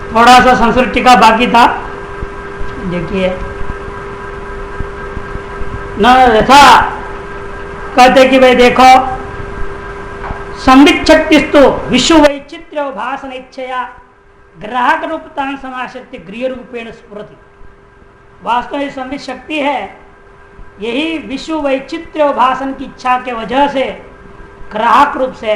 थोड़ा सा संस्कृत टीका बाकी था, देखिए। न यथा कहते कि भाई देखो, संबित शक्तिस्तु विश्व वैचित्र्य भाषण इच्छया ग्राहक रूपता समाश्रित गृह रूपेण स्फुरति। वास्तव में संबित शक्ति है, यही विश्व वैचित्र्य भाषण की इच्छा के वजह से ग्राहक रूप से,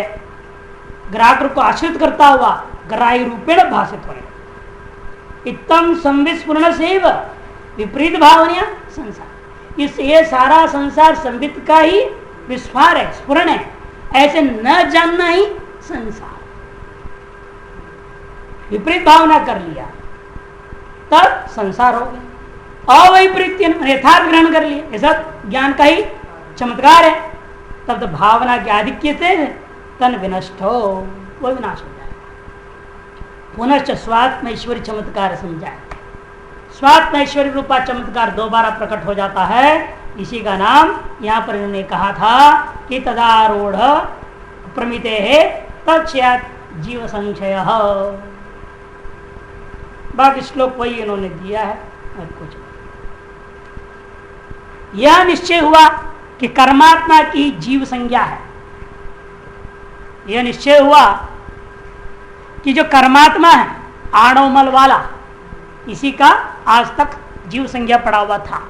ग्राहक रूप को आश्रित करता हुआ ग्राही रूपेण भाषित होने। इतम संविस्फुरण से विपरीत भावनिया संसार, इस ये सारा संसार संबित का ही विस्फार है, स्फुरण है। ऐसे न जानना ही संसार, विपरीत भावना कर लिया तब संसार हो गया। अवैपरीत यथार्थ ग्रहण कर लिया, ऐसा ज्ञान का ही चमत्कार है, तब तो भावना के आधिक्य से तन विनष्ट हो, वो विनाश हो जाएगा। पुनश्च स्वात्म ईश्वरी चमत्कार समझाए, स्वात्म ईश्वरी रूपा चमत्कार दोबारा प्रकट हो जाता है। इसी का नाम यहाँ पर इन्होंने कहा था कि तदारूढ़ प्रमिते है तत्स्यात् जीव संशय। बाकी श्लोक वही इन्होंने दिया है और कुछ। यह निश्चय हुआ कि कर्मात्मा की जीव संज्ञा है। यह निश्चय हुआ कि जो कर्मात्मा है आणोमल वाला, इसी का आज तक जीव संज्ञा पड़ा हुआ था।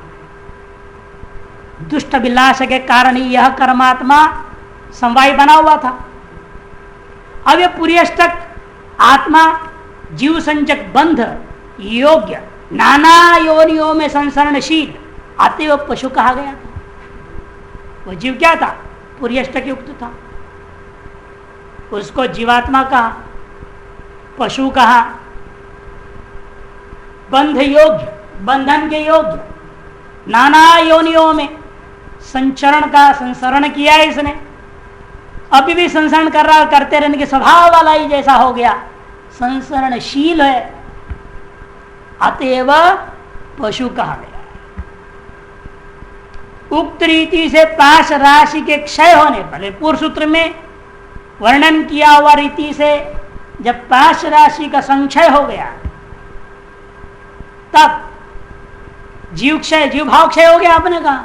दुष्ट अभिलाष के कारण ही यह कर्मात्मा समवाय बना हुआ था। अब यह पूरी अष्टक आत्मा जीव संजक बंध योग्य नाना योनियों में संसरणशील अतएव पशु कहा गया था। वो जीव क्या था? पूरी अष्टक युक्त था, उसको जीवात्मा कहा, पशु कहा, बंध योग्य, बंधन के योग्य, नाना योनियों में संचरण का संसरण किया इसने। अभी भी संसरण कर रहा, करते रहने के स्वभाव वाला ही जैसा हो गया, संसरणशील है, अतएव पशु कहा गया। उक्त रीति से पाश राशि के क्षय होने, पहले पूर्व सूत्र में वर्णन किया हुआ रीति से जब पाश राशि का संक्षय हो गया, तब जीव क्षय, जीव भाव क्षय हो गया। आपने कहा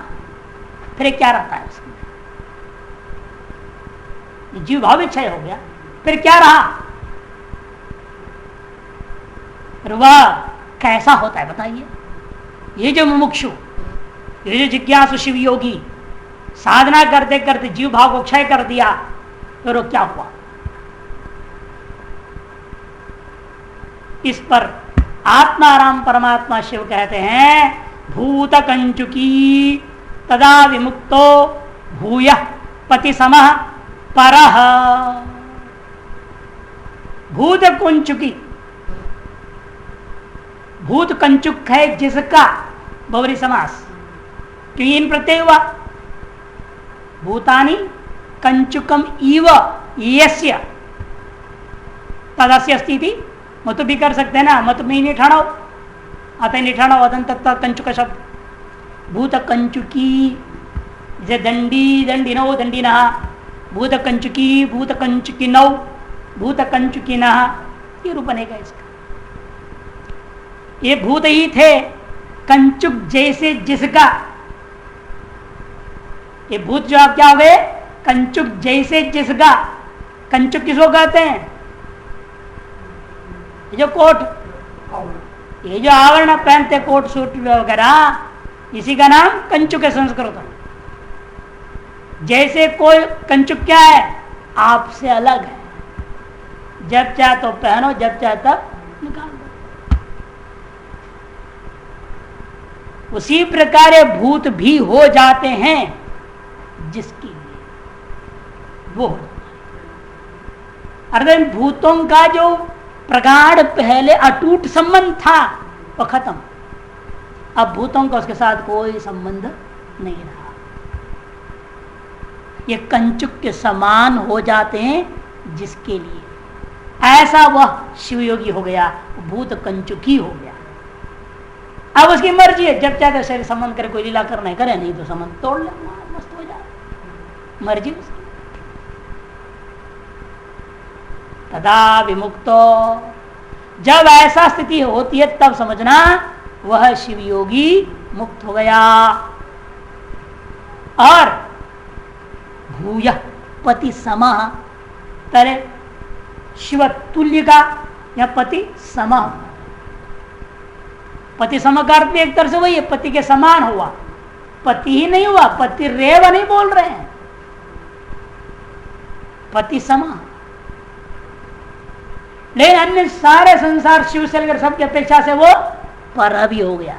फिर क्या रहता है उसमें? जीव भाव भी क्षय हो गया, फिर क्या रहा? फिर वह कैसा होता है बताइए? ये जो मुमुक्षु, ये जो जिज्ञासु शिव योगी साधना करते करते जीव भाव को क्षय कर दिया, फिर वो क्या हुआ? इस पर आत्माराम परमात्मा शिव कहते हैं, भूत कंचुकी तदा विमुक्तो भूय पति समः परः। भूत कंचुकी, भूत कंचुक है जिसका, बहुरी समास, क्यों इन प्रत्यय हुआ? भूतानि कंचुकम इव यस्य तदस्य स्थिति। मत भी कर सकते हैं ना, मत में नहीं ठाणो, अतः नहीं ठाणो अदंत कंचुक शब्द। भूत कंचुकी जैसे दंडी दंडिनो दंडिना, भूत कंचुकी भूत कंचुकी नौ, भूत कंचुकी नहा, ये रूप बनेगा इसका। ये भूत ही थे कंचुक जैसे जिसका, ये भूत जो आप क्या हो गए? कंचुक जैसे जिसका। कंचुक किसको कहते हैं? ये जो कोट, ये जो आवरण पहनते कोट सूट वगैरह, इसी का नाम कंचुक है संस्कृत में। जैसे कोई कंचुक क्या है? आपसे अलग है, जब चाहे तो पहनो, जब चाहे तब निकाल दो। उसी प्रकार ये भूत भी हो जाते हैं जिसकी वो, अर्थात भूतों का जो प्रगाढ़ पहले अटूट संबंध था वो खत्म। अब भूतों का उसके साथ कोई संबंध नहीं रहा। ये कंचुक के समान हो जाते हैं जिसके लिए, ऐसा वह शिवयोगी हो गया, भूत कंचुकी हो गया। अब उसकी मर्जी है, जब चाहे शरीर संबंध करे, कोई लीला करना है करे, नहीं तो संबंध तोड़ ले, मस्त हो जाए, मर्जी उसकी। तदा विमुक्तो जब ऐसा स्थिति होती है तब समझना वह शिव योगी मुक्त हो गया। और भूय पति समा, पहले शिव तुल्य का या पति समा, पति सम का अर्थ भी एक तरह से वही है, पति के समान हुआ। पति ही नहीं हुआ, पति रेव नहीं बोल रहे हैं, पति समा। लेकिन अन्य सारे संसार शिव से लेकर सबकी अपेक्षा से वो पर भी हो गया,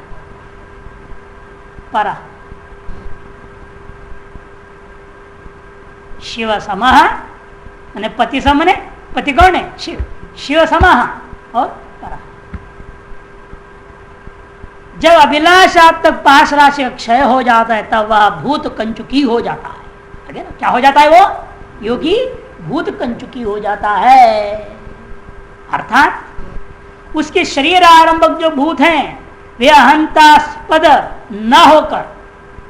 पर शिव समाह मैंने पति सम ने, पति कौन है? शिव, शिव समाह और पर। जब अभिलाषात्मक पाश राशि का क्षय हो जाता है तब वह भूत कंचुकी हो जाता है। ना क्या हो जाता है? वो योगी भूत कंचुकी हो जाता है, अर्थात उसके शरीर आरंभक जो भूत हैं वे अहंतास्पद न होकर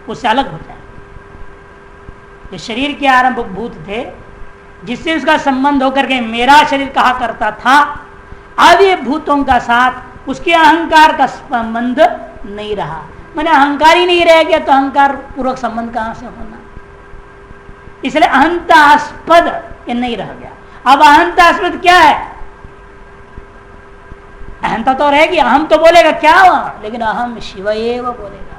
उससे अलग हो जाए। जो शरीर के आरंभक भूत थे जिससे उसका संबंध होकर के मेरा शरीर कहा करता था, अब ये भूतों का साथ उसके अहंकार का संबंध नहीं रहा। मैंने अहंकार ही नहीं रह गया तो अहंकार पूर्वक संबंध कहां से होना? इसलिए अहंतास्पद ये नहीं रह गया। अब अहंतास्पद क्या है? अहंता तो रहेगी, अहम तो बोलेगा क्या हुआ, लेकिन अहम शिव एव बोलेगा,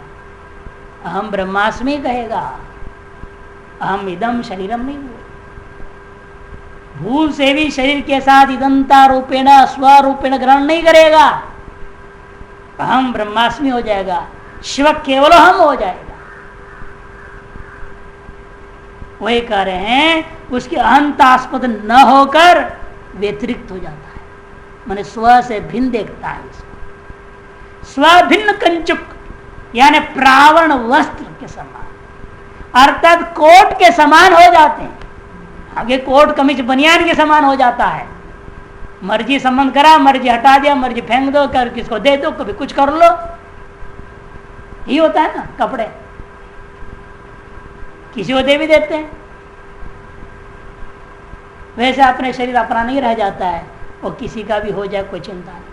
अहम ब्रह्मास्मि कहेगा, अहम इदम शरीरम नहीं बोलेगा। भूल से भी शरीर के साथ इदंता रूपेण स्वरूपेण ग्रहण नहीं करेगा, अहम ब्रह्मास्मि हो जाएगा, शिव केवल हम हो जाएगा। वही कह रहे हैं उसके अहंतास्पद न होकर व्यतिरिक्त हो जाता है, माने स्व से भिन्न देखता है उसको। स्व भिन्न कंचुक यानी प्रावण वस्त्र के समान, अर्थात कोट के समान हो जाते हैं। आगे कोट कमीज बनियान के समान हो जाता है। मर्जी संबंध करा, मर्जी हटा दिया, मर्जी फेंक दो, कर किसको दे दो, कभी कुछ कर लो, यही होता है ना। कपड़े किसी को दे भी देते हैं, वैसे अपने शरीर अपना नहीं रह जाता है, और किसी का भी हो जाए कोई चिंता नहीं।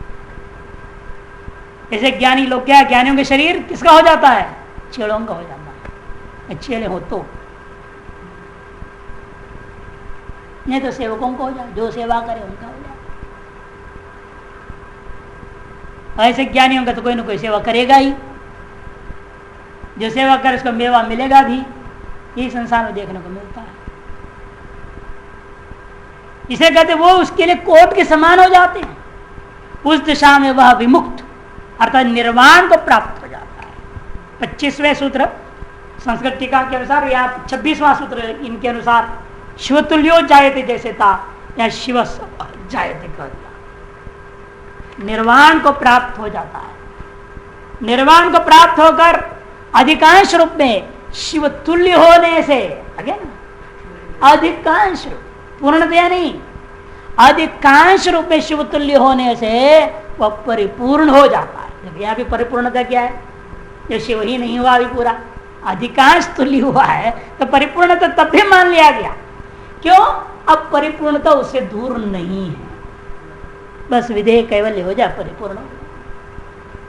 ऐसे ज्ञानी लोग क्या, ज्ञानियों के शरीर किसका हो जाता है? चेड़ों का हो जाता है, चेड़े हो तो, नहीं तो सेवकों को हो जाए, जो सेवा करे उनका हो जाए। ऐसे ज्ञानियों का तो कोई ना कोई सेवा करेगा ही, जो सेवा करे उसको मेवा मिलेगा भी, यही संसार में देखने को मिलता है। इसे कहते वो उसके लिए कोट के समान हो जाते हैं। उस दिशा में वह विमुक्त अर्थात निर्वाण को प्राप्त हो जाता है। 25वें सूत्र संस्कृत टीका के अनुसार या 26वां सूत्र इनके अनुसार शिवतुल्यो जायते जैसे था, या शिव जायते कर दिया। निर्वाण को प्राप्त हो जाता है। निर्वाण को प्राप्त होकर अधिकांश रूप में शिव तुल्य होने से, आगे ना, अधिकांश रूप, पूर्णतया नहीं, अधिकांश रूप में शिव तुल्य होने से वह परिपूर्ण हो जाता है। यहाँ भी परिपूर्णता क्या है? जो शिव ही नहीं हुआ अभी पूरा, अधिकांश तुल्य हुआ है तो परिपूर्णता तब भी मान लिया गया। क्यों? अब परिपूर्णता उससे दूर नहीं है, बस विधेय कैवल्य हो जाए परिपूर्ण।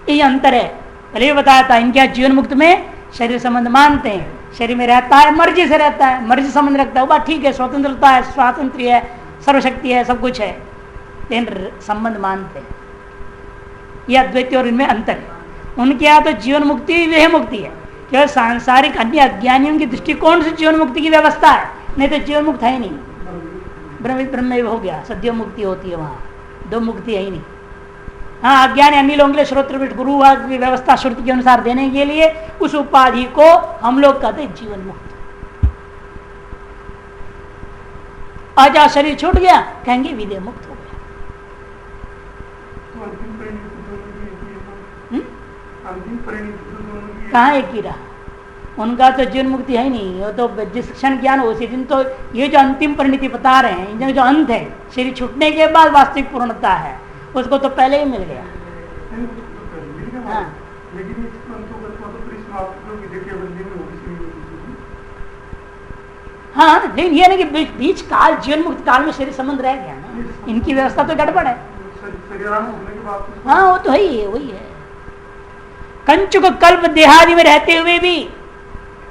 ये अंतर है। पहले बताया था इनके जीवन मुक्त में शरीर संबंध मानते हैं, शरीर में रहता है, मर्जी से रहता है, मर्जी संबंध रखता है, वो बात ठीक है, स्वतंत्रता है, स्वातंत्र है, सर्वशक्ति है, सब कुछ है, लेकिन संबंध मानते हैं। यह अद्वैत और इनमें अंतर है। उनके यहाँ तो जीवन मुक्ति वह मुक्ति है, केवल सांसारिक अन्य अज्ञानियों की दृष्टिकोण से जीवन मुक्ति की व्यवस्था है, नहीं तो जीवन मुक्त है ही नहीं। ब्रह्म हो गया, सद्यो मुक्ति होती है, वहाँ दो मुक्ति है ही नहीं। हाँ, अज्ञानी अन्य लोगों के लिए श्रोत्र गुरु की व्यवस्था श्रुति के अनुसार देने के लिए उस उपाधि को हम लोग कहते हैं जीवन मुक्त। आज शरीर छूट गया कहेंगे विदेह मुक्त हो गया। कहाँ एक ही रहा? उनका तो जीवन मुक्ति है ही नहीं। वो तो जिस क्षण ज्ञान हो उसी दिन, तो ये जो अंतिम परिणति बता रहे हैं, जो अंत है शरीर छूटने के बाद वास्तविक पूर्णता है, उसको तो पहले ही मिल गया। हाँ, हाँ, लेकिन ये नहीं कि बीच काल जीवन मुक्त काल में शरीर संबंध रह गया ना, इनकी व्यवस्था तो गड़बड़ है। हाँ वो तो है ही है, वही है। कंचुक कल्प देहादि में रहते हुए भी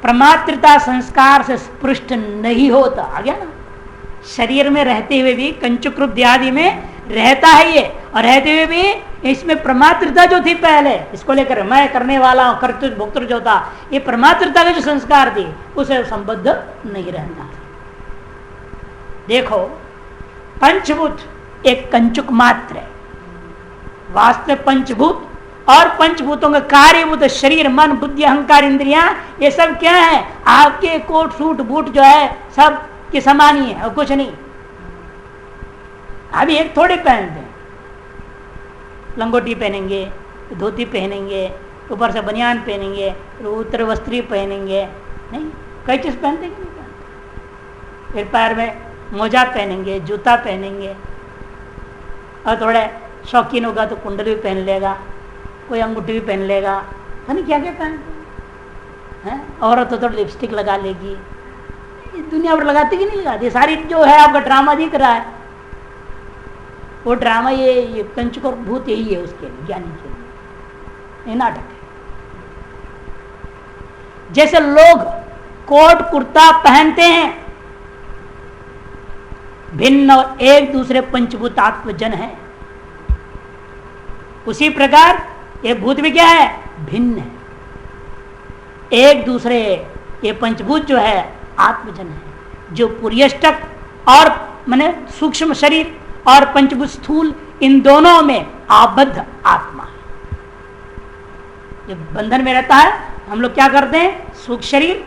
प्रमात्रता संस्कार से स्पृष्ट नहीं होता। आ गया ना, शरीर में रहते हुए भी कंचुक रूप देहादि में रहता है ये, और रहते हुए भी इसमें प्रमात्रता जो थी पहले, इसको लेकर मैं करने वाला हूं, कर्तृ भोक्तृ जो था, ये प्रमात्रता के जो संस्कार थी उसे संबद्ध नहीं रहता। देखो पंचभूत एक कंचुक मात्र है, वास्तव पंचभूत और पंचभूतों का कार्यभूत शरीर मन बुद्धि अहंकार इंद्रियां, ये सब क्या है? आपके कोट सूट बूट जो है सब के समान ही है और कुछ नहीं। अभी एक थोड़े पहनते हैं, लंगोटी पहनेंगे, धोती पहनेंगे, ऊपर से बनियान पहनेंगे, उत्तर वस्त्री पहनेंगे, नहीं कई चीज पहनते कि नहीं पहनते। फिर पैर में मोजा पहनेंगे, जूता पहनेंगे, और थोड़े शौकीन होगा तो कुंडल भी पहन लेगा, कोई अंगूठी भी पहन लेगा, है नहीं क्या क्या पहनते हैं। औरत तो थोड़ी लिपस्टिक लगा लेगी, दुनिया भर लगाती कि नहीं लगाती। सारी जो है आपका ड्रामा दिख रहा है, वो ड्रामा ये कंचुक और भूत यही है उसके लिए, ज्ञानी के लिए, ये नाटक है। जैसे लोग कोट कुर्ता पहनते हैं, भिन्न और एक दूसरे पंचभूतात्मजन है, उसी प्रकार ये भूत भी क्या है? भिन्न है, एक दूसरे ये पंचभूत जो है आत्मजन है, जो पुर्यष्टक और माने सूक्ष्म शरीर और पंचभूत स्थूल, इन दोनों में आबद्ध आत्मा है। जब बंधन में रहता है हम लोग क्या करते हैं? सूक्ष्म शरीर,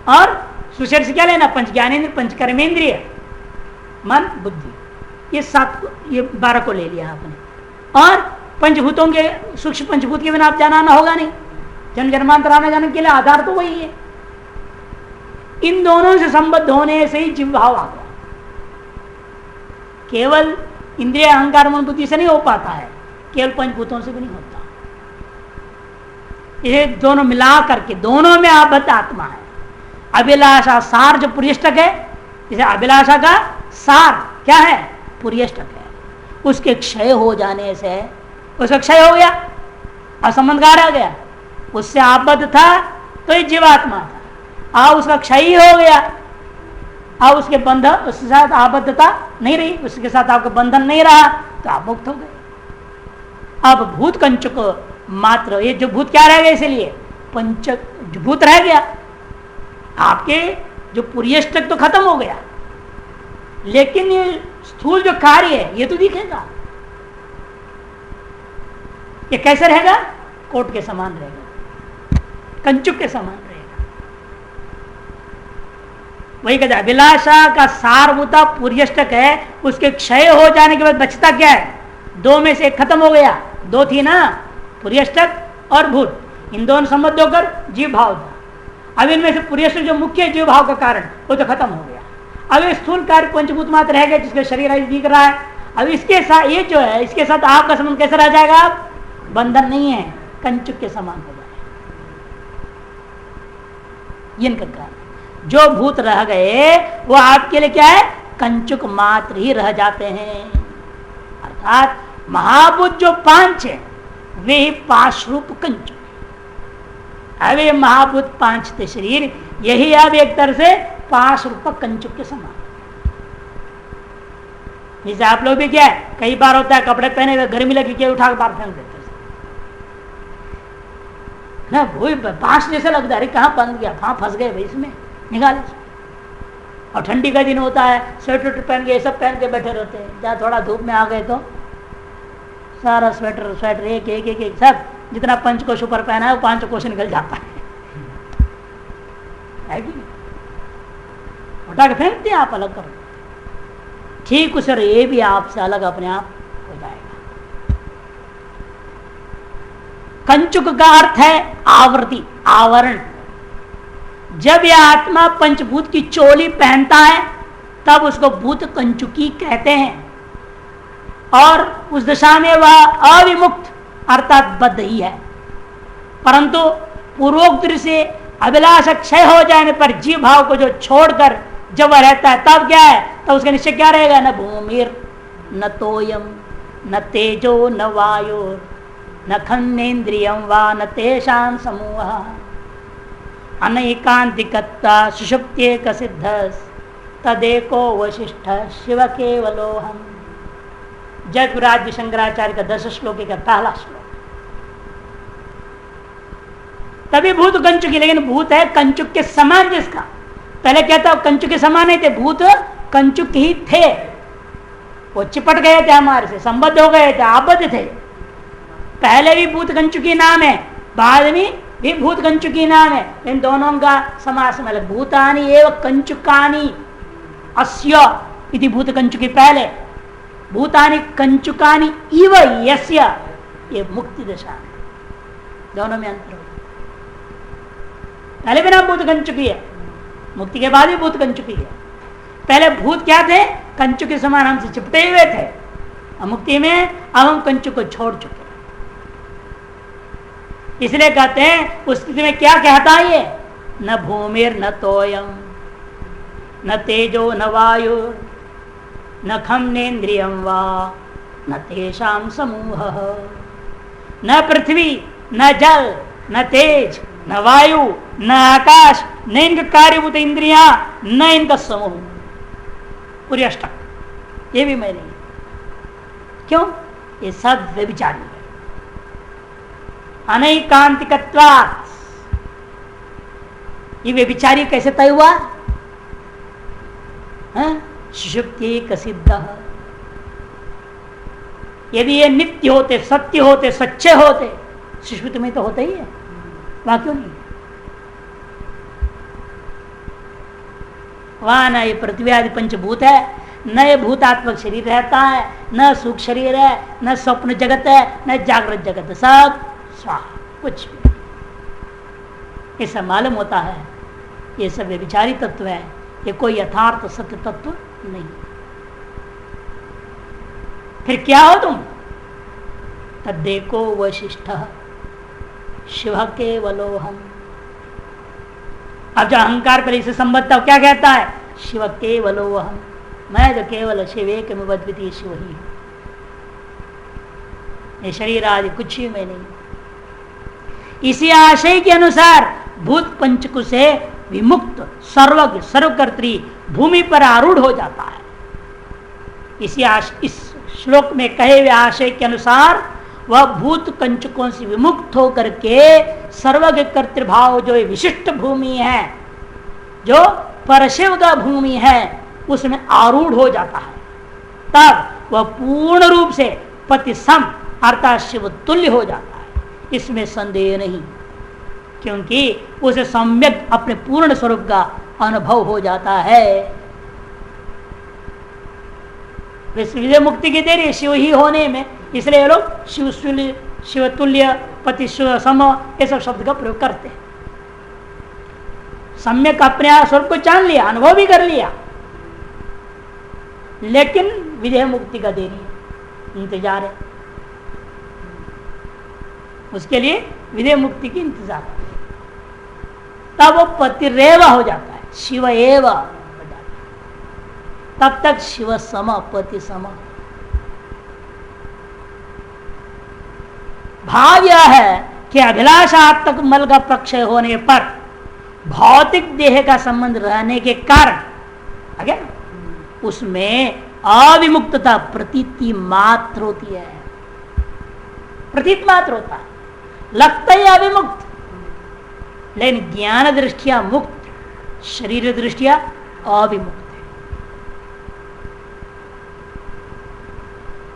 और सूक्ष्म शरीर से क्या लेना? पंच ज्ञानेन्द्रिय पंच कर्मेंद्रिय मन बुद्धि, ये 12 को ले लिया आपने। और पंचभूतों के सूक्ष्म पंचभूत के बिना आप जाना होगा नहीं, जन्म जन्मांतर आने जाने के लिए आधार तो वही है। इन दोनों से संबद्ध होने से ही जीव भाव आ गया। केवल इंद्रिय अहंकार मन बुद्धि से नहीं हो पाता है, केवल पंचभूतों से भी नहीं होता। ये दोनों मिला करके दोनों में आबद्ध आत्मा है। अभिलाषा सार जो पुर्यष्टक है, जैसे अभिलाषा का सार क्या है? पुर्यष्टक है। उसके क्षय हो जाने से उसका क्षय हो गया, असंबंध का रह गया, उससे आबद्ध था तो ये जीवात्मा था, उसका क्षय हो गया, अब उसके बंधन, उसके साथ आबद्धता नहीं रही, उसके साथ आपका बंधन नहीं रहा, तो आप मुक्त हो गए। अब भूत कंचुक मात्र, ये जो भूत क्या रह गया? इसलिए पंच भूत रह गया, आपके जो पुर्यष्टक तो खत्म हो गया, लेकिन ये स्थूल जो कार्य है ये तो दिखेगा। ये कैसे रहेगा? कोट के समान रहेगा, कंचुक के समान रहेगा। वही कहते अभिलाषा का सारभूता पुर्यष्टक है, उसके क्षय हो जाने के बाद बचता क्या है? 2 में से 1 खत्म हो गया। 2 थी ना, पुर्यष्टक और भूत, इन दोनों संबद्ध होकर जीव भाव था। अब इनमें से पुर्यष्टक जो मुख्य जीव भाव का कारण वो तो खत्म हो गया। अब ये स्थूल कार्य पंचभूत मात्र रह गया, जिसके शरीर आज दिख रहा है। अब इसके साथ ये जो है, इसके साथ आपका संबंध कैसे रह जाएगा? आप बंधन नहीं है, कंचुक के समान हो जाए। इनका कारण जो भूत रह गए वो आपके लिए क्या है? कंचुक मात्र ही रह जाते हैं। अर्थात महाभूत जो 5 है वे ही पाशरूप कंचुक। अब ये महाभूत 5 थे शरीर, यही अब एक तरह से पाश रूप कंचुक के समान। जैसे आप लोग भी क्या है, कई बार होता है कपड़े पहने हुए गर्मी लगी के उठा के बाहर फेंक देते ना, वही बांस जैसा लगता है, कहाँ बंद गया, कहाँ फंस गए भाई, इसमें निकाले। और ठंडी का दिन होता है, स्वेटर पहन के सब पहन के बैठे रहते हैं। जहाँ थोड़ा धूप में आ गए तो सारा स्वेटर एक एक एक एक सब जितना पंचकोश ऊपर पहना है वो 5 कोश निकल जाता है कि नहीं? उठा के फेंकते हैं आप, अलग करो। ठीक उसे ये भी आपसे अलग अपने आप हो जाएगा। कंचुक का अर्थ है आवृत्ति, आवरण। जब यह आत्मा पंचभूत की चोली पहनता है तब उसको भूत कंचुकी कहते हैं, और उस दशा में वह अविमुक्त अर्थात बद्ध ही है। परंतु पूर्वोक्त से अभिलाषा क्षय हो जाने पर जीव भाव को जो छोड़कर जब वह रहता है तब क्या है? तब उसका निश्चय क्या रहेगा? न भूमिर न तोयम न तेजो न वायु न खन्नेन्द्रियं वा न तेषां समूहः अनैकांतिकत्वा सुषुप्त्येक सिद्धस् तदेको वशिष्ठ शिव केवलोहम। जगराज्य शंकराचार्य का 10 श्लोक का पहला श्लोक। तभी भूत कंचुकी, लेकिन भूत है कंचुक के समान जिसका। पहले क्या था, कंचुक के समान नहीं थे, भूत कंचुक ही थे। वो चिपट गए थे, हमारे से संबद्ध हो गए थे, आबद्ध थे। पहले भी भूत कंचुकी नाम है, बाद में भी भूत कंचुकी नाम है, इन दोनों का समास में अलग। भूतानि एवं कंचुकानि अस्य इति भूत कंचुकी पहले, भूतानि कंचुकानि इव यस्य, ये मुक्ति दशा है, दोनों में अंतर हो। पहले भी नाम भूत कंचुकी है, मुक्ति के बाद भी भूत कंचुकी है। पहले भूत क्या थे, कंचुक के समान हमसे चिपटे हुए थे, मुक्ति में अब हम कंचुक को छोड़ चुके। इसलिए कहते हैं उस स्थिति में क्या कहता है ये, न भूमिर न तोयम न तेजो न वायु न खम्नेन्द्रियं वा न तेषां समूहः। न पृथ्वी न जल न तेज न वायु न आकाश न इनका कार्यभूत इंद्रियां न इनका समूह। पूरी अष्टक, ये भी मैं नहीं। क्यों, ये सब व्यभिचारी है। अनैकांतिकत्वात्, ये व्यभिचारी कैसे तय हुआ, सुषुप्त्येक सिद्धः। यदि ये नित्य होते, सत्य होते, सच्चे होते, सुषुप्ति में तो होता ही है, वहां क्यों नहीं। वहां न ये पृथ्वी आदि पंचभूत है, न ये भूतात्मक शरीर रहता है, न सुख शरीर है, न स्वप्न जगत है, न जागृत जगत है, सब स्वाहा, कुछ भी। ऐसा मालूम होता है ये सब व्यभिचारी तत्व है, ये कोई यथार्थ सत्य तत्व नहीं। फिर क्या हो तुम, तद्देको वशिष्ठ शिव केवलोहम। अब जो अहंकार पर इसे संबद्ध क्या कहता है, शिव केवलोहम, मैं तो केवल शिव एक में अद्वितीय शिव ही हूं, ये शरीर आदि कुछ ही मैं नहीं। इसी आशय के अनुसार भूत पंचकु से विमुक्त सर्वज्ञ सर्वकर्त्री भूमि पर आरूढ़ हो जाता है। इस श्लोक में कहे हुए आशय के अनुसार वह भूत कंचकों से विमुक्त होकर के सर्वज्ञ कर्तृभाव जो विशिष्ट भूमि है, जो परशिव का भूमि है, उसमें आरूढ़ हो जाता है। तब वह पूर्ण रूप से पति सम अर्थात शिव तुल्य हो जाता है, इसमें संदेह नहीं, क्योंकि उसे सम्यक अपने पूर्ण स्वरूप का अनुभव हो जाता है। विजय मुक्ति की देरी शिव ही होने में, इसलिए ये लोग शिव तुल्य पति शिव सम ये सब शब्द का प्रयोग करते हैं। सम्यक अपने स्वरूप को जान लिया, अनुभव भी कर लिया, लेकिन विदेह मुक्ति का देरी है, इंतजार है, उसके लिए विदेह मुक्ति की इंतजार है। तब वो पतिरेव हो जाता है, शिव एव हो जाता है। तब तक शिव सम पति सम। भाव यह है कि अभिलाषात्मक मल का प्रक्षय होने पर भौतिक देह का संबंध रहने के कारण आगे उसमें अविमुक्तता प्रतीति मात्र होती है, प्रतीत मात्र होता है, लगता ही अविमुक्त, लेकिन ज्ञान दृष्टिया मुक्त, शरीर दृष्टिया अविमुक्त है।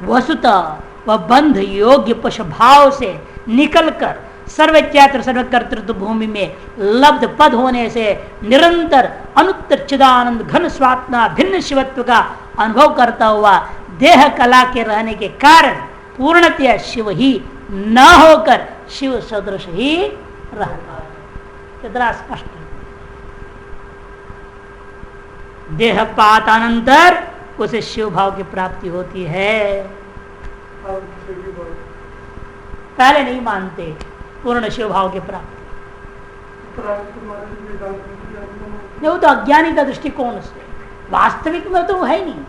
वस्तुतः वह बंध योग्य पशु भाव से निकलकर सर्वज्ञात्र सर्वकर्तृत्व भूमि में लब्ध पद होने से निरंतर अनुत्तर चिदानंद घन स्वात्मा भिन्न शिवत्व का अनुभव करता हुआ देह कला के रहने के कारण पूर्णतया शिव ही न होकर शिव सदृश ही रहता है। कितना स्पष्ट है। देह पातानंतर उसे शिव भाव की प्राप्ति होती है। पहले नहीं मानते पूर्ण शिव भाव की प्राप्ति, वो तो अज्ञानी का दृष्टिकोण से, वास्तविक में तो है नहीं।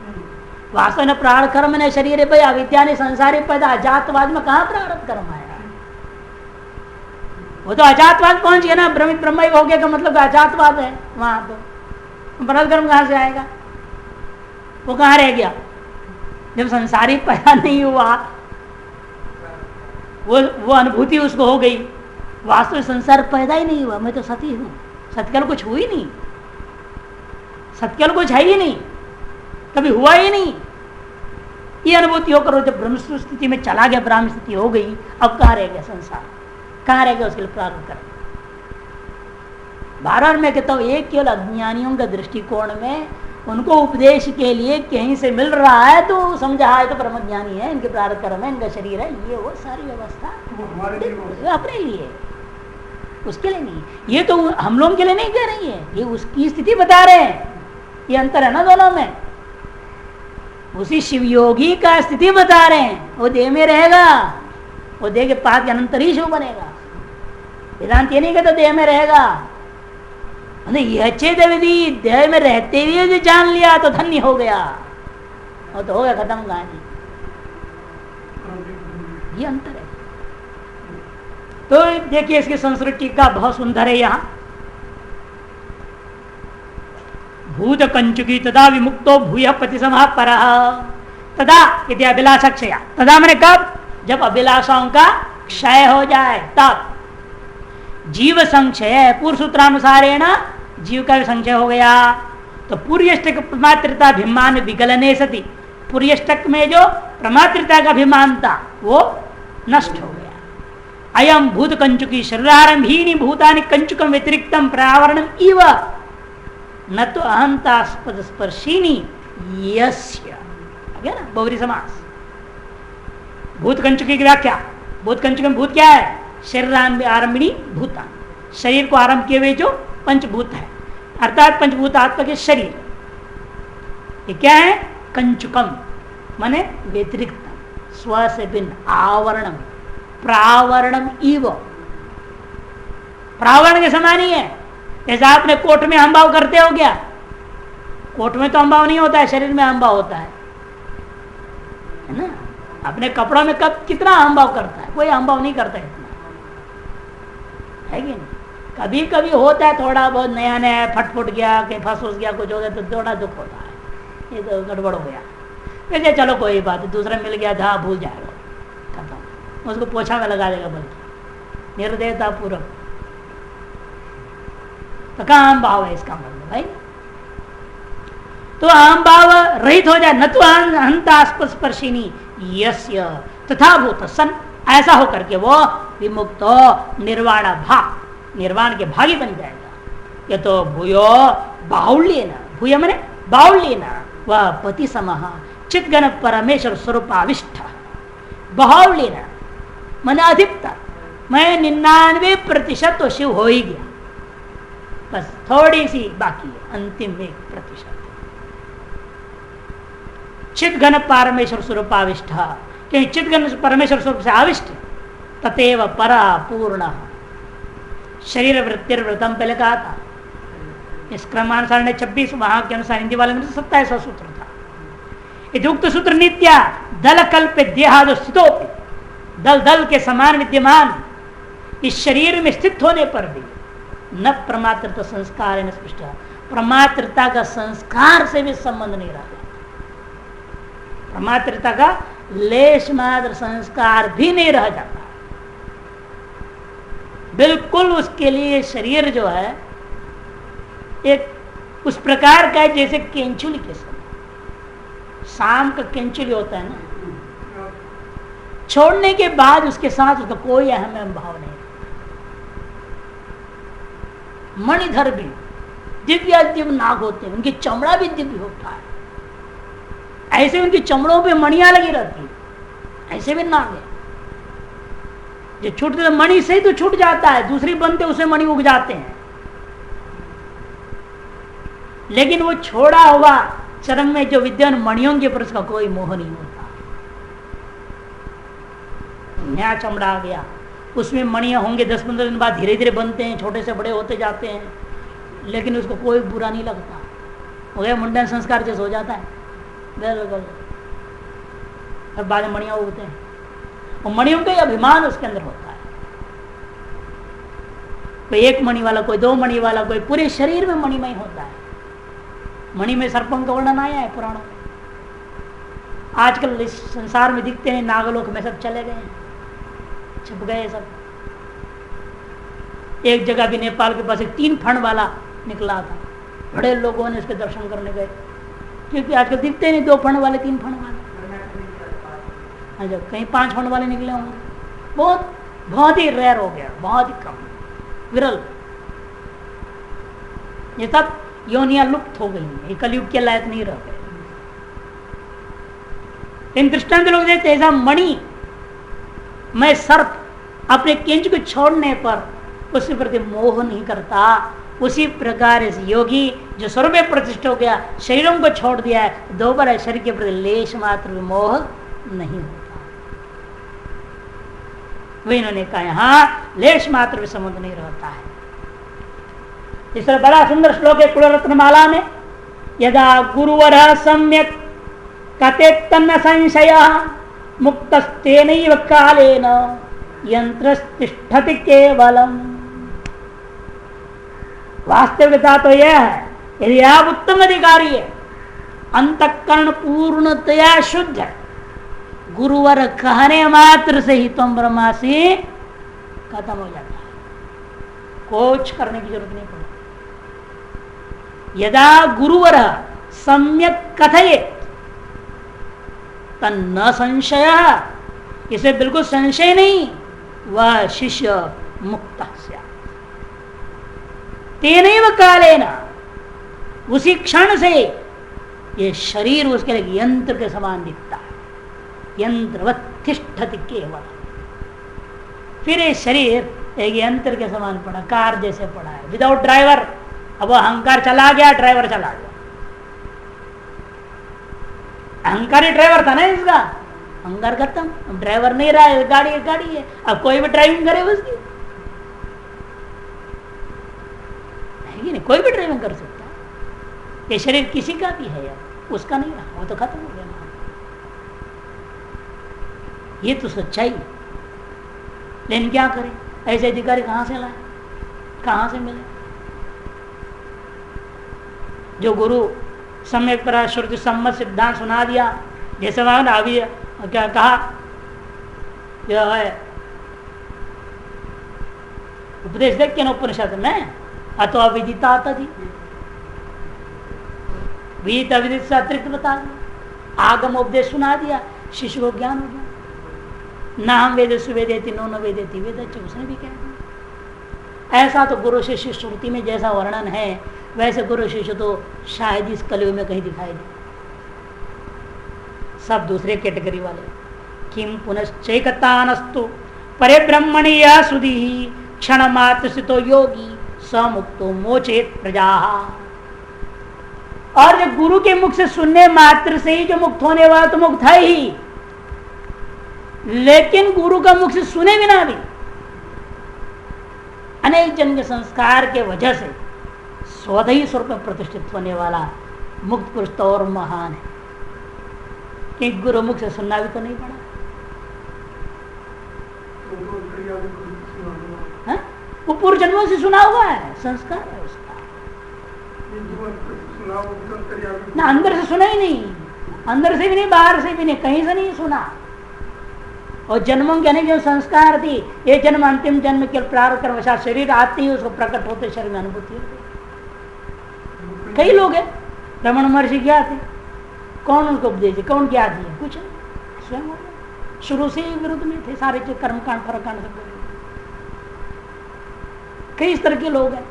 वास्तव में प्रारब्ध कर्म ने शरीर पे अविद्या ने संसारी पैदा, अजातवाद में कहाँ प्रारब्ध कर्म आया? वो तो अजातवाद पहुंच गया ना, भ्रमित ब्रह्म हो गया का मतलब अजातवाद है। वहां तो प्रारब्ध कर्म कहां से आएगा? वो कहां रह गया जब संसारी पैदा नहीं हुआ? वो अनुभूति उसको हो गई, वास्तव में संसार पैदा ही नहीं हुआ, मैं तो सती हूं, सत्कल कुछ हुई नहीं, सत्कल कुछ है ही नहीं, कभी हुआ ही नहीं। ये अनुभूति होकर जब ब्रह्म स्थिति में चला गया, ब्राह्म स्थिति हो गई, अब कहाँ रह गया संसार? कहाँ रह गया उसके लिए प्रारंभ कर? बार बार मैं कहता हूँ, एक केवल अज्ञानियों का दृष्टिकोण में उनको उपदेश के लिए कहीं से मिल रहा है तो समझा है तो ब्रह्मज्ञानी है, इनके प्रारब्ध कर्म है, इनका शरीर है, ये वो सारी व्यवस्था अपने लिए, उसके लिए नहीं। ये तो हम लोगों के लिए नहीं कह रही है, ये उसकी स्थिति बता रहे हैं। ये अंतर है ना दोनों में। उसी शिवयोगी का स्थिति बता रहे हैं, वो देह में रहेगा, वो देह के पास अनंतर ही शिव बनेगा। वेदांत ये नहीं कहता देह में रहेगा, यह चेत विधि देह में रहते हुए जो जान लिया तो धन्य हो गया, वो तो हो गया, खत्म कहानी। ये अंतर है। तो देखिए इसकी संस्कृति का बहुत सुंदर है। यहाँ भूत कंचुकी तदा विमुक्तो भूय प्रतिसमः परः तदा इति अभिलाषा क्षय। तदा मैंने कब? जब अभिलाषाओं का क्षय हो जाए तब। जीव संक्षय पूर्व सूत्रानुसारेण जीव का भी संक्षय हो गया तो पूर्यष्टक प्रमात्रता अभिमान विगलने सति, पूर्यष्टक में जो प्रमात्रता का अभिमान था वो नष्ट हो गया। अयम भूत कंचुकी शरीरारंभीनि भूतानि कंचुकम व्यतिरिक्तम प्रावरणम इव न तो अहंतास्पद स्पर्शिनी यस्य, ना बहुरी समास। भूत कंचुकी की व्याख्या, भूत कंचुकी में भूत क्या है? शरीर आरंभिणी भूतान, शरीर को आरंभ किए हुए जो पंचभूत है, अर्थात पंचभूतात्मक के शरीर, ये क्या है? कंचुकम माने व्यतिरिक्त, स्व से भिन्न, आवरणम प्रावरणम इव, प्रावरण के समान ही है। जैसे आपने कोट में अहंभाव करते हो क्या? कोट में तो अहंभाव नहीं होता है, शरीर में अहंभाव होता है ना। अपने कपड़ों में कब कितना अहंभाव करता है? कोई अहंभाव नहीं करता इतना, है कि नहीं? कभी कभी होता है थोड़ा बहुत, नया नया फटफुट गया, कहीं फंस गया, कुछ हो गया तो थोड़ा दुख होता है, ये तो गड़बड़ हो गया। वैसे चलो कोई बात, दूसरा मिल गया था, भूल जाएगा, खत्म, उसको पोछा में लगा देगा, बल्कि निर्दयता पूर्वक। तो कहाँ अहम भाव है इसका मतलब भाई? तो अहम भाव रहित हो जाए, न तो अहंतास्पद स्पर्शिनी यस्य तथा भूत सन, ऐसा होकर के वो विमुक्त निर्वाण भाग, निर्वाण के भागी बन जाएगा। ये तो भूयो बाहुल्येन, भूय मने बाहुल्येन वह पति समः चित्गण परमेश्वर स्वरूपाविष्ट, बाहुल्येन माने अधिकतर, मैं 99% तो शिव हो ही गया, बस थोड़ी सी बाकी है, अंतिम 1%। चित्गण परमेश्वर स्वरूपाविष्ट, क्योंकि चित्गण परमेश्वर स्वरूप से आविष्ट, ततेव परा पूर्ण शरीर वृत्तिर्व्रतम पहले कहा था। इस क्रमानुसार ने 26, वहां के अनुसार हिंदी वाले में 27वां सूत्र था। युक्त सूत्र नित्या दल कल्प देहादो स्थितो, दल दल के समान विद्यमान इस शरीर में स्थित होने पर भी न प्रमात्रता संस्कार है, न स्पष्ट, प्रमात्रता का संस्कार से भी संबंध नहीं रहा, प्रमात्रता का लेश मात्र संस्कार भी नहीं रह जाता। बिल्कुल उसके लिए शरीर जो है एक उस प्रकार का है जैसे केंचुली के समय, शाम का केंचुली होता है ना, छोड़ने के बाद उसके साथ उसका कोई अहम भाव नहीं। मणिधर भी दिव्य दिव्य नाग होते हैं, उनकी चमड़ा भी दिव्य होता है, ऐसे उनकी चमड़ों पे मणियां लगी रहती है, ऐसे भी नाग है जो छूटते तो मणि से ही तो छूट जाता है, दूसरी बनते उसमें मणि उग जाते हैं, लेकिन वो छोड़ा हुआ चरम में जो विद्यमान मणियों के ऊपर उसका कोई मोह नहीं होता। नया चमड़ा आ गया, उसमें मणियां होंगे, 10-15 दिन बाद धीरे धीरे बनते हैं, छोटे से बड़े होते जाते हैं, लेकिन उसको कोई बुरा नहीं लगता, हो गया मुंडन संस्कार जैसे हो जाता है। बिल्कुल और बाद में मणियां उगते हैं, और मणियों का अभिमान उसके अंदर होता है। कोई एक मणि वाला, कोई दो मणि वाला, कोई पूरे शरीर में मणिमय होता है। मणि में सर्पों का वर्णन आया है पुराणों में। आजकल इस संसार में दिखते हैं, नागलोक में सब चले गए हैं, छुप गए सब। एक जगह भी नेपाल के पास एक 3 फण वाला निकला था, बड़े लोगों ने उसके दर्शन करने गए, क्योंकि आजकल दिखते नहीं 2 फण वाले, 3 फण वाले। अच्छा, कहीं 5 फण वाले निकले होंगे, बहुत बहुत ही रेयर हो गया, बहुत ही कम, विरल। ये सब योनियां लुप्त हो गई हैं, ये कलयुग के लायक नहीं रह गए। इन दृष्टांत लोग देते ऐसा मणि मैं सर्प अपने किंच को छोड़ने पर उसके प्रति मोह नहीं करता, उसी प्रकार इस योगी जो स्वर्ग में प्रतिष्ठित हो गया, शरीरों को छोड़ दिया है, दोबारा शरीर के प्रति लेश मात्र मोह नहीं होता। वही इन्होंने कहा यहाँ लेश मात्र भी संबंध नहीं रहता है। इस तरह बड़ा सुंदर श्लोक है कुलरत्नमाला में, यदा गुरुवर सम्यक कते तन्न संशय मुक्तस्तेनैव कालेन यंत्रस्तिष्ठति केवलम। वास्तविकता तो यह है, यदि आप उत्तम अधिकारी है, अंतःकरण पूर्णतया शुद्ध है, गुरुवर कहने मात्र से ही तुम ब्रह्मासी खत्म हो जाता है, कुछ करने की जरूरत नहीं पड़ती। यदा गुरुवर सम्यक कथयेत तन्न संशय, इसे बिल्कुल संशय नहीं, वह शिष्य मुक्त तेनैव कालेन, उसी क्षण से ये शरीर उसके लिए यंत्र के समान दिखता है, यंत्रवत तिष्ठति केवल। फिर ये शरीर एक यंत्र के समान पड़ा, कार जैसे पड़ा है, विदाउट ड्राइवर। अब अहंकार चला गया, ड्राइवर चला गया। अहंकारी ड्राइवर था ना इसका, अहंकार खत्म, अब ड्राइवर नहीं रहा है, गाड़ी है, अब कोई भी ड्राइविंग करे उसकी, नहीं, कोई भी ड्राइविंग कर सकता है। ये शरीर किसी का भी है यार, उसका नहीं रहा, वो तो खत्म हो गया। ये तो सच्चाई है, लेकिन क्या करें, ऐसे अधिकारी कहां से लाए, कहां से मिले? जो गुरु सम्यक परा श्रुति सम्मत सिद्धांत सुना दिया, जैसे वहां अभी क्या कहा, यह है उपदेश देख के न उपनिषद में अतो अविदिता तथी, विदित अविदित से अतिरिक्त बता दिया, आगम उपदेश सुना दिया, शिष्य को ज्ञान हो गया। ना हम वेद सुवेदेति नो न वेदेति वेद, उसने भी कह दिया। ऐसा तो गुरु शिष्य श्रुति में जैसा वर्णन है, वैसे गुरु शिष्य तो शायद इस कलयुग में कहीं दिखाई दे, सब दूसरे कैटेगरी वाले। किम पुनश्चैकतानस्तु परे ब्रह्मणि यह सुधि क्षण मात्र से तो योगी समुक्तो मोचेत प्रजा। और जो गुरु के मुख से सुनने मात्र से ही जो मुक्त होने वाला तो मुक्त है ही, लेकिन गुरु का मुख से सुने बिना भी अनेक जन के संस्कार के वजह से स्वधि स्वरूप में प्रतिष्ठित होने वाला मुक्त पुरुष तो और महान है, कि गुरु मुख से सुनना भी तो नहीं पड़ा। वो पूर्व जन्मों से सुना हुआ है, संस्कार है उसका ना, अंदर से सुना ही नहीं, अंदर से भी नहीं, बाहर से भी नहीं, कहीं से नहीं सुना। और जन्मों के अनेक जो संस्कार थी, ये जन्म अंतिम जन्म के प्रारब्ध कर्मवशात शरीर आते ही उसको प्रकट होते शरीर में अनुभूति होती। कई लोग हैं, रमण महर्षि क्या थे, कौन उनको उपदेश, कौन क्या दिए, कुछ नहीं, स्वयं शुरू से ही विरुद्ध में थे, सारे जो कर्मकांड फरकांड सब। कई इस तरह के लोग हैं,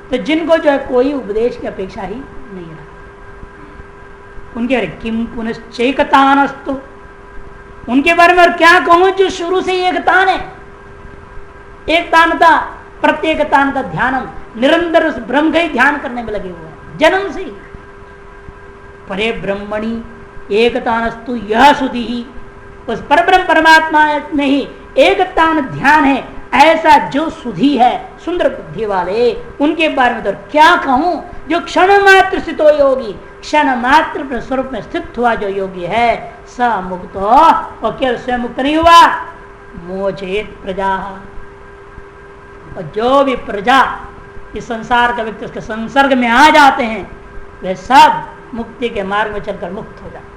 तो जिनको जो है कोई उपदेश की अपेक्षा ही नहीं रहा। उनके बारे किम पुनश्चैकतानस्तु, उनके बारे में और क्या कहूं, जो शुरू से ही एक तान है, एक तानता प्रत्येक तान का ध्यानम, निरंतर उस ब्रह्म का ही ध्यान करने में लगे हुए हैं जन्म से ही। परे ब्रह्मणि एक तानस्तु यह सुधि ही, उस परब्रह्म परमात्मा में ही एक तान ध्यान है, ऐसा जो सुधी है, सुंदर बुद्धि वाले, उनके बारे में तो क्या कहूं, जो क्षण मात्र स्थित हो योगी, क्षण मात्र स्वरूप में स्थित हुआ जो योगी है, स मुक्त हो। और केवल स्वयं मुक्त नहीं हुआ, मोचेत प्रजा। और जो भी प्रजा इस संसार का व्यक्ति उसके संसर्ग में आ जाते हैं, वे सब मुक्ति के मार्ग में चलकर मुक्त हो जाते।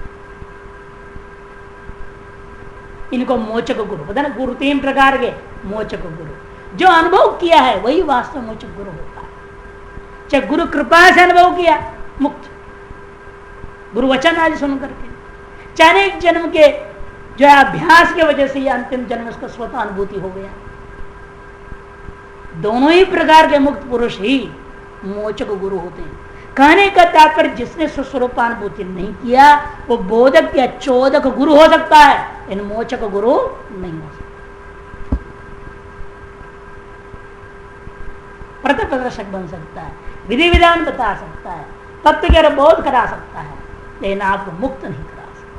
इनको मोचक गुरु पता ना, गुरु 3 प्रकार के। मोचक गुरु जो अनुभव किया है वही वास्तव मोचक गुरु होता है। चाहे गुरु कृपा से अनुभव किया मुक्त, गुरु वचन आदि सुन करके, चाहे एक जन्म के जो है अभ्यास के वजह से ये अंतिम जन्म उसका स्वतः अनुभूति हो गया। दोनों ही प्रकार के मुक्त पुरुष ही मोचक गुरु होते हैं। कहने का तात्पर्य जिसने स्वस्वरूपानुभूति नहीं किया वो बोधक या चोदक गुरु हो सकता है, इन मोचक गुरु नहीं हो सकता। प्रत्यक्ष प्रदर्शक बन सकता है, विधि विधान बता सकता है, तत्व के बोध करा सकता है, लेकिन आपको मुक्त नहीं करा सकता।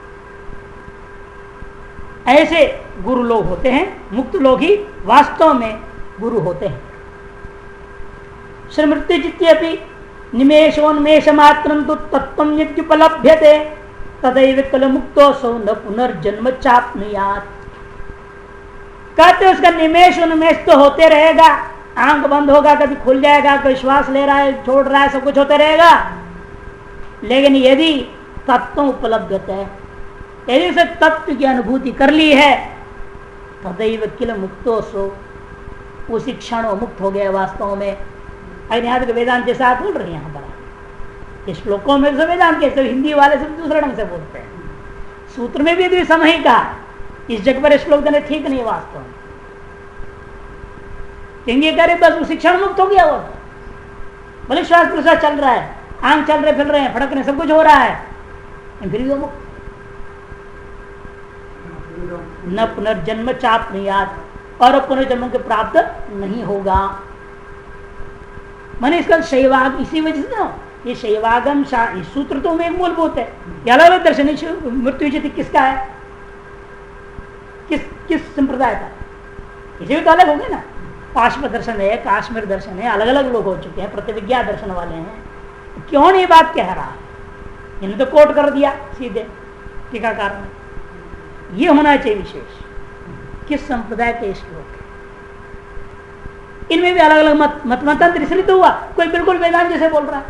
ऐसे गुरु लोग होते हैं, मुक्त लोग ही वास्तव में गुरु होते हैं। श्रीमृत्यु जित्यपि निमेषोन्मेष मात्रं तु तत्त्वं यद्युपलभ्यते तदैव कल मुक्तोऽसौ न पुनर्जन्म चाप्नुयात्। कहते उसका निमेष उन्मेष तो होते रहेगा, आंख बंद होगा, कभी खुल जाएगा, कोई श्वास ले रहा है, छोड़ रहा है, सब कुछ होते रहेगा। लेकिन यदि तत्व उपलब्ध है, यदि उसे तत्व की अनुभूति कर ली है, तदैव किल मुक्तोऽसौ, उसी क्षण वो मुक्त हो गया वास्तव में। अगर यहाँ तक वेदांत के साथ बोल रहे हैं, यहाँ पर इस श्लोकों में तो वेदांत के, हिंदी वाले सब दूसरे ढंग से बोलते हैं। सूत्र में भी समय कहा, इस जगह पर श्लोक देने ठीक नहीं वास्तव में। कहेंगे करे बस उसी क्षण मुक्त हो गया वो, भले श्वास प्रश्वास चल रहा है, आंख चल रहे फिर रहे हैं, फड़क रहे, सब कुछ हो रहा है, फिर भी वो मुक्त। न पुनर्जन्म चाप्नुयात्, और पुनर्जन्म के प्राप्त नहीं होगा। मैंने इसका शैवाग इसी वजह से ना, ये शैवागम इस सूत्र तो में एक मूलभूत है। ये अलग अलग दर्शन मृत्यु जिति किसका है, किस संप्रदाय का, इसे भी तो अलग हो गए ना। पाश्व दर्शन है, काश्मीर दर्शन है, अलग अलग लोग हो चुके हैं, प्रतिविज्ञा दर्शन वाले हैं। क्यों नहीं बात कह रहा है, इन्हें तो कोट कर दिया सीधे टीकाकार ने। ये होना चाहिए विशेष, किस संप्रदाय के श्लोक है। इनमें भी अलग अलग मतमतांतर इसलिए तो हुआ, कोई बिल्कुल वेदांत जैसे बोल रहा है,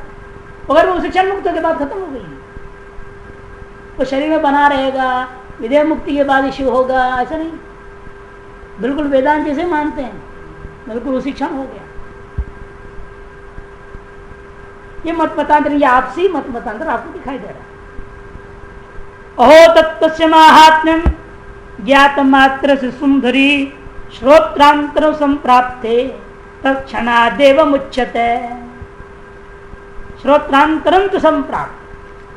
अगर वो शिक्षण मुक्त के बाद खत्म हो गई, वो शरीर में बना रहेगा, विदेह मुक्ति के बाद इश्यू होगा, ऐसा नहीं, बिल्कुल वेदांत जैसे मानते हैं, बिल्कुल उसी क्षण हो गया। ये मतमतांतर, ये आपसी मतमतांतर आपको दिखाई दे रहा है। अहो तत्त्वस्य माहात्म्यं ज्ञात मात्र से सुंदरी श्रोत्रांतर संप्राप्ते तत्क्षणादेव मुच्यते। श्रोत्रांतरं तो संप्राप्त,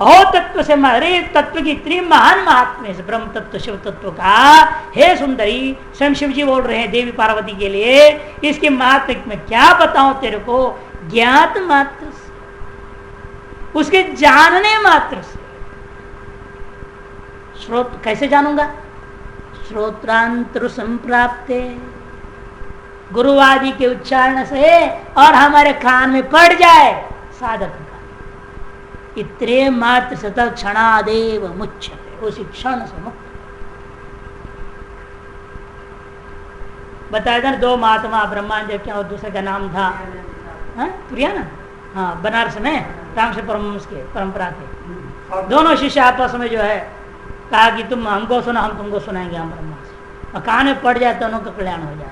अहो तत्व से, अरे तत्व की इतनी महान महात्म्य से, ब्रह्म तत्व शिव तत्व का, हे सुंदरी, स्वयं शिव जी बोल रहे हैं देवी पार्वती के लिए, इसके महात्म्य में क्या बताऊं तेरे को, ज्ञात मात्र से, उसके जानने मात्र से। श्रोत कैसे जानूंगा, श्रोत्रांतर संप्राप्ते, गुरुवादी के उच्चारण से और हमारे कान में पड़ जाए साधक का, इतने मात्र सतः क्षणादेव मुच्यते, उसी क्षण से मुक्त। बताया था 2 महात्मा ब्रह्मांड क्या और दूसरे का नाम था प्रिया ना, हाँ, बनारस में राम से परमहंस के परंपरा के दोनों शिष्य आपस में जो है कहा कि तुम हमको सुना, हम तुमको सुनाएंगे, हम ब्रह्मा से, और कान में पड़ जाए दोनों का कल्याण हो जाए।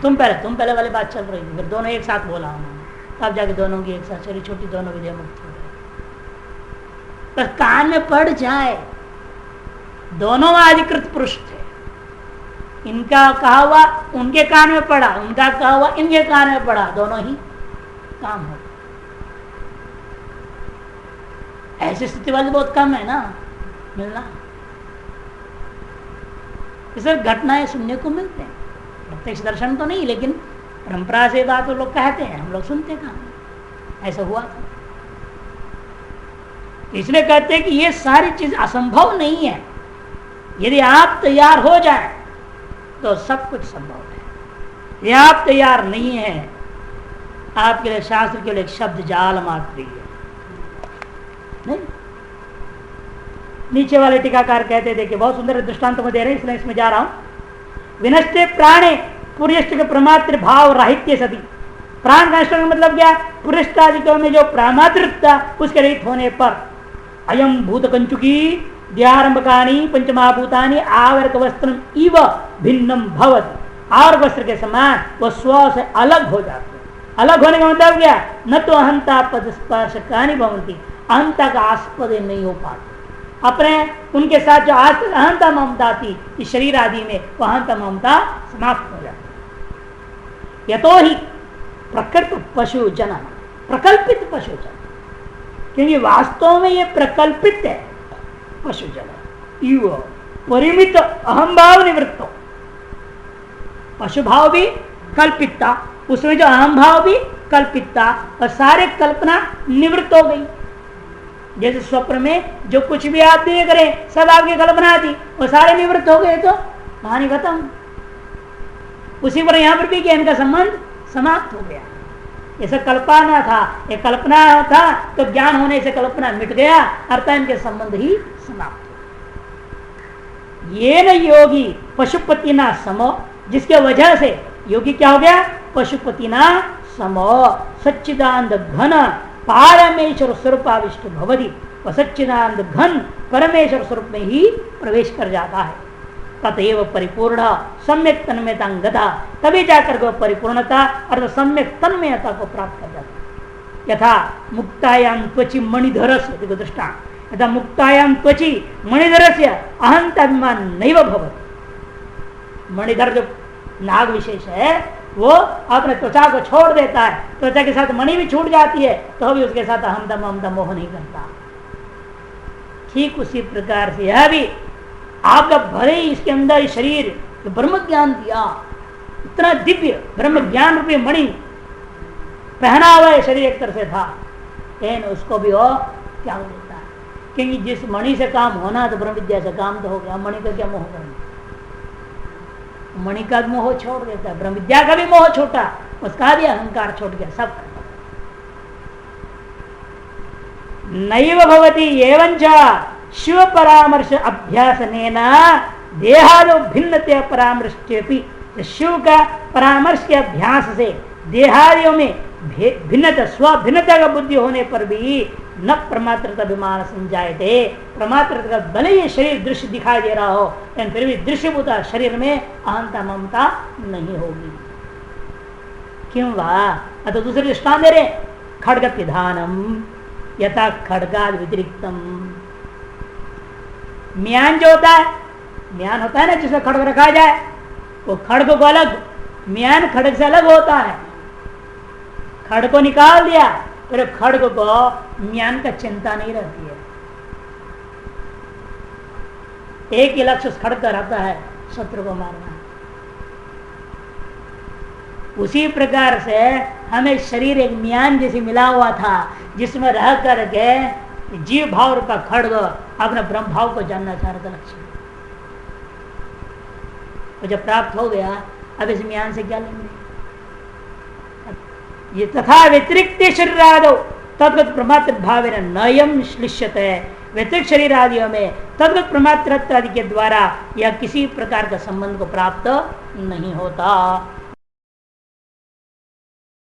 तुम पहले वाली बात चल रही थी, फिर दोनों एक साथ बोला उन्होंने, तब जाके दोनों की एक साथ छोटी छोटी दोनों विधि मुक्त हो गए। पर कान में पड़ जाए, दोनों अधिकृत पुरुष थे, इनका कहा हुआ उनके कान में पड़ा, उनका कहा हुआ इनके कान में पड़ा, दोनों ही काम हो। ऐसी स्थिति वाली बहुत कम है ना मिलना, इसे घटनाएं सुनने को मिलते हैं, प्रत्यक्ष दर्शन तो नहीं, लेकिन परंपरा से बात वो लोग कहते हैं, हम लोग सुनते कहाँ, ऐसा हुआ था। इसलिए कहते हैं कि ये सारी चीज असंभव नहीं है, यदि आप तैयार हो जाए तो सब कुछ संभव है। यदि आप तैयार नहीं है आपके लिए शास्त्र के लिए एक शब्द जाल मात्र ही है। नहीं, नीचे वाले टीकाकार कहते थे कि बहुत सुंदर दृष्टांत में दे रहे हैं, इसलिए इसमें जा रहा हूं। विनष्टे प्राणे पुरुष के प्रमात्र भाव राहित्य सदी। प्राण का नष्ट का मतलब क्या? पुरुषादिकों में जो प्रामात्रता उसके रहित होने पर अयम भूत कंचुकी द्यारंभकानी पंचमहाभूतानी आवरक वस्त्र इव भिन्नम भवति। आवरक वस्त्र के समान वो स्व से अलग हो जाते हैं। अलग होने का मतलब क्या? न तो अहंता पद स्पर्शकानी भवंती, अहंता का आस्पद नहीं हो पाते। अपने उनके साथ जो आज तक अहंता ममता थी इस शरीर आदि में, वह अहंता ममता समाप्त हो जाती। यतो ही प्रकृत पशु जन, प्रकल्पित पशु जन, क्योंकि वास्तव में ये प्रकल्पित है। पशु जन इव परिमित अहम भाव निवृत्तो, पशु भाव भी कल्पितता, उसमें जो अहम भाव भी कल्पितता, और सारे कल्पना निवृत्त हो गई। जैसे स्वप्न में जो कुछ भी आप देख रहे सब आपकी कल्पना थी, वो सारे निवृत्त हो गए तो कहानी खत्म। उसी पर यहां पर भी ज्ञान का संबंध समाप्त हो गया। ऐसा कल्पना था, ये कल्पना था तो ज्ञान होने से कल्पना मिट गया, अर्थात इनके संबंध ही समाप्त हो। ये न योगी पशुपति ना समो, जिसके वजह से योगी क्या हो गया? पशुपति ना समो सच्चिदानंद घन पारमेश्वर स्वरूपाविष्ट भवति। वह सच्चिदानंद घन परमेश्वर स्वरूप में ही प्रवेश कर जाता है। तथैव परिपूर्ण सम्यक तन्मयता, तभी जाकर वह परिपूर्णता और सम्यक तन्मयता को प्राप्त कर जाता है। यथा मुक्तायाम त्वचि मणिधरस दृष्टांत, यथा मुक्तायाम त्वचि मणिधरस्य अहंताभिमान नैव भवति। मणिधर जो नाग विशेष है वो अपने त्वचा को छोड़ देता है, त्वचा के साथ मणि भी छूट जाती है तो भी उसके साथ अहंता ममता मोह नहीं करता। ठीक उसी प्रकार से यह भी आपका भले ही इसके अंदर शरीर तो ब्रह्म ज्ञान दिया, इतना दिव्य ब्रह्म ज्ञान रूपी मणि पहना हुआ है शरीर एक तरह से था, लेकिन उसको भी वो क्या हो देता है? क्योंकि जिस मणि से काम होना तो ब्रह्म विद्या से काम तो हो गया, मणि का क्या मोह करना? मणि का मोह छोड़ देता है, ब्रह्म विद्या का भी मोह छोटा, उसका भी अहंकार छोड़ गया, सब नैव भवति। एवंच शिव परामर्श अभ्यासनेन देहादो भिन्नते परामर्शेपि, शिव का परामर्श के अभ्यास से देहादियों में भिन्नता स्व भिन्नता का बुद्धि होने पर भी न प्रमात्रता अभिमान संजायते। प्रमात्रता का भले ही शरीर दृश्य दिखाई दे रहा हो, लेकिन फिर भी दृश्यभूता शरीर में अहंता ममता नहीं होगी। क्यों? वह तो दूसरे दृष्टांत दे रहे, खड्ग पिधानम यथा खड्गाद व्यतिरिक्तम। म्यान जो होता है, म्यान होता है ना जिसमें खड्ग रखा जाए, वो खड्ग को अलग, म्यान खड्ग से अलग होता है। खड्ग को निकाल दिया फिर खड्ग को म्यान का चिंता नहीं रहती है। एक ही लक्ष्य खड्ग का रहता है, शत्रु को मारना। उसी प्रकार से हमें शरीर एक म्यान जैसे मिला हुआ था, जिसमें रह करके जीव भाव का खड्ग अपने ब्रह्म भाव को जानना चाह रहा था लक्ष्य। तो जब प्राप्त हो गया, अब इस म्यान से क्या लेंगे? ये तथा व्यतिरिक्त शरीरादो तद्गत प्रमात्र भाव नयम श्लिष्यते। व्यतिरिक्त शरीर आदियों में तद्गत प्रमात्र आदि के द्वारा यह किसी प्रकार का संबंध को प्राप्त नहीं होता।